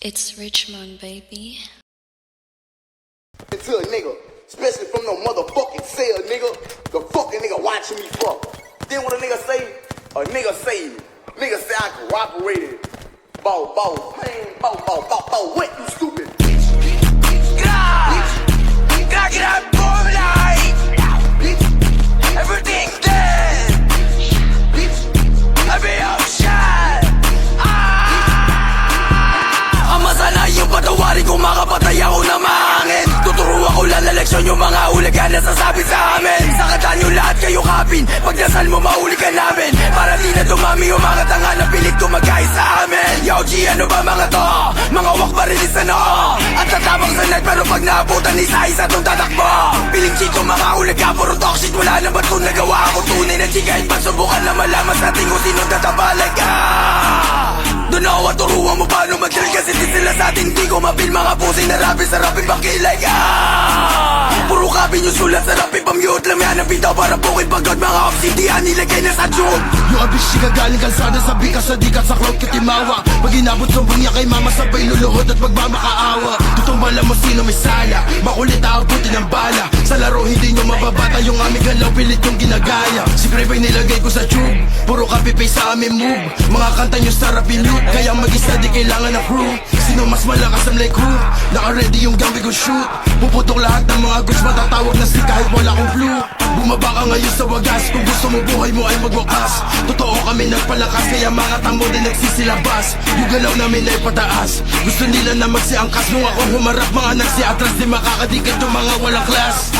It's Richmond, baby. To a nigga, especially from no motherfucking cell, nigga. The fucking nigga watching me fuck. Then what a nigga say? A nigga say I cooperated. Bow, pain, bow, what you stupid bitch? Get up for life. Everything's dead. I be outshot. Ama sana yung patawarin kung makapatay ako na mahangin. Tuturuan ko lang na leksyon yung mga uligan na sasabi sa amin. Sa katan yung lahat kayo kapin. Pagdasal mo mahuli ka namin. Para di na dumami yung mga tanga na pilit kumagay sa amin. Yo G, ano ba mga to? Mga wak marilis na no. At tatabang sa net pero pag naabutan isa-isa tong tatakbo. Piling chito mga uliga, puro toxic. Wala na ba't kung nagawa ako tunay na G? Kahit pagsubukan na malaman sa ating kung sino tatabalag ka. Doon ako at turuan mo paano mag-drill. Kasi di sila sa atin di ko mapil. Mga pusi na rapin sa rapin pakilay ka. Puro kapin yung sulat sa rapin pamute. Lamyan ang bitaw para bukid pagod. Mga obsidian nilagay na sa tube. Yung abis siya galing kalsada sa bikas sa dikat sa crowd katimawa. Pag inabot sobrang niya kay mama sabay luluhod at magmamakaawa. Tutumbala mo sino may sala. Makulit aabutin ng bala. Sa laro hindi nyo mababata yung aming galaw pilit yung ginagaya. Si Prevay nilagay ko sa tube. Puro copy-paste sa aming move. Mga kanta nyo sarap i-mute. Kaya mag-isa di kailangan ng crew. Sino mas malakas ang like crew? Naka-ready yung gang we go shoot. Puputok lahat ng mga goods. Matatawag na si kahit wala kong clue. Bumaba ka ngayon sa wagas. Kung gusto mo buhay mo ay magwakas. Totoo kami nagpalakas. Kaya mga tamo din nagsisilabas. Yung galaw namin ay pataas. Gusto nila na magsiangkas. Nung ako humarap mga nagsiatras. Di makakadikit yung mga walang class.